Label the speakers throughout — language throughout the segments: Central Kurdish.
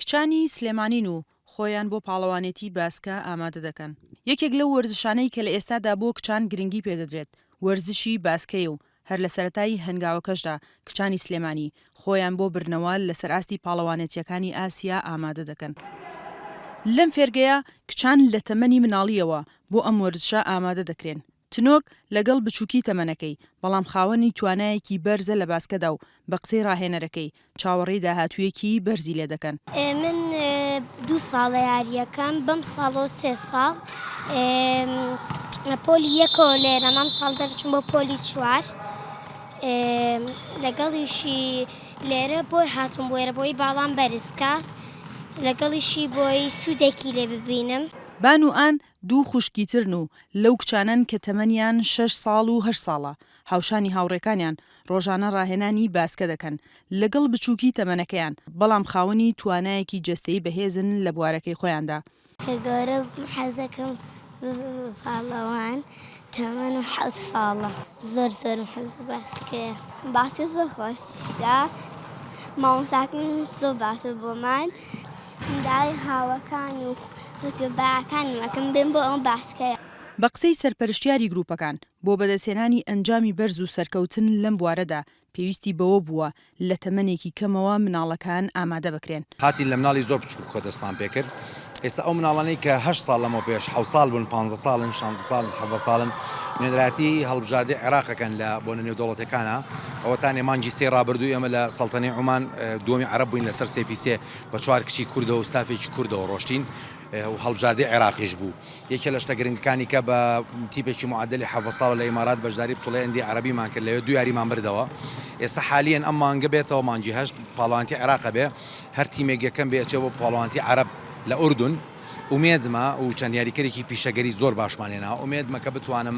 Speaker 1: کچانی سلێمانین و خۆیان بۆ پاڵەوانێتی باسکە ئامادە دەکەن. یەکێک لەو وەرزشانەی کە لە ئێستادا بۆ کچان گرنگی پێدەدرێت وەرزشی باسکەیە و هەر لە سەرەتایی هەنگاوەکەشدا کچانی سلێمانی خۆیان بۆ برنەوە لەسەر ئاستی پاڵەوانێتیەکانی ئاسیا ئامادە دەکەن. لەم فێرگەیە کچان لە تەمەنی مناڵیەوە بۆ ئەم وەرزشە ئامادە دەکرێن. تنۆک لەگەڵ بچووکی تەمەنەکەی بەڵام خاوەنی توانایەکی بەرزە لە باسکەدا و بە قسەی ڕاهێنەرەکەی چاوەڕێی داهاتوویەکی بەرزی لێ دەکەن.
Speaker 2: من 2 ساڵە یاریەکەم بەم ساڵۆ 3 ساڵ لە پۆلی یەکەوە لێرە مام ساڵ دەرچوم بۆ پۆلی 4 لەگەڵیشی لێرە بۆی هاتووم بۆێرە بۆی باڵام بەرزکات لەگەڵیشی بۆی سوودێکی لێ ببینم.
Speaker 1: بان و ئان دوو خوشکیترن و لەو کچانن کە تەمەنیان 6 ساڵ و 8 ساڵە هاوشانی هاوڕێکانیان ڕۆژانە ڕاهێنانی باسکە دەکەن لەگەڵ بچووکی تەمەنەکەیان بەڵام خاوەنی توانایەکی جەستەیی بەهێزن لە بوارەکەی خۆیاندا.
Speaker 2: کە گەورە حەزەکەم پاڵەوان تەمەن و 7 ساڵە زۆر حەز باسکەیە. باسکە زۆر خۆشە مامۆستاکەم زۆر باسە بۆمان دای هاوەکان و باکانمەکەم بێن بۆ ئەم باسکەیە.
Speaker 1: بە قسەی سەرپەرشتیاری گروپەکان بۆ بەدەستهێنانی ئەنجامی بەرز و سەرکەوتن لەم بوارەدا پێویستی بەوە بووە لە تەمەنێکی کەمەوە مناڵەکان ئامادە بکرێن.
Speaker 3: هاتی لە مناڵی زۆر بچووک خۆ دەستمان پێکرد. ئێستا ئەو مناڵانەی کە 8 ساڵ لەمەوە پێش 7 ساڵ بوون 15 ساڵن 16 ساڵن 7 ساڵن نێدراتی هەڵبژاردەی عێراقەکەن لە بۆ نێودەوڵەتەکانە ئەوەتانێ مانگی سێ ڕابردووی ئەمە لە سەڵتەنەی عومان دووەمی عەرەب بووین لەسەر سێفی سێ بە 4 کچی کوردەوە و ستافێکی کوردەوە ڕۆشتین و هەڵبژاردەی عێراقیش بوو. یەکێ لە شتە گرنگەکانی کە بە تیپێکی معادلی 7 ساڵ لە ئیمارات بەشداری بتوڵی ئەندی عەرەبیمان کرد لەوێ 2 یاریمان بردەوە. ئێستا حالیان ئەم مانگە بێتەوە مانگی 8 پاڵەوانتی عێراقە بێ هەر تیمێک یەکەم بێچێ بۆ پاڵەوانتی عەرەب لە ئوردون ئومێدمە و چەند یاریکەرێکی پیشەگەری زۆر باشمانێنەوە ئومێدمە کە بتوانم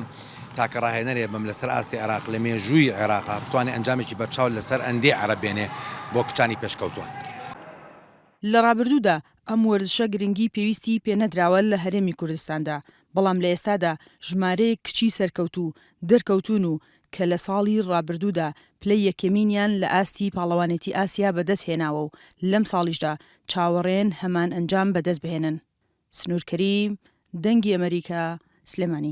Speaker 3: تاکە ڕاهێنەرێ بم لەسەر ئاستی عێراق لە مێژووی عێراقا بتوانێت ئەنجامێکی بەرچاو لەسەر ئەندێ عەرەب بێنێ بۆ کچانی پێشکەوتووان.
Speaker 1: لە ڕابردوودا ئەم وەرزشە گرنگی پێویستی پێنەدراوە لە هەرێمی کوردستاندا بەڵام لە ئێستادا ژمارەیەک کچی سەرکەوتوو دەرکەوتون و کە لە ساڵی ڕابردوودا پلەی یەکەمینیان لە ئاستی پاڵەوانێتی ئاسیا بەدەست هێناوە و لەم ساڵیشدا چاوەڕێن هەمان ئەنجام بەدەست بهێنن. سنوور کەریم، دەنگی ئەمریکا، سلێمانی.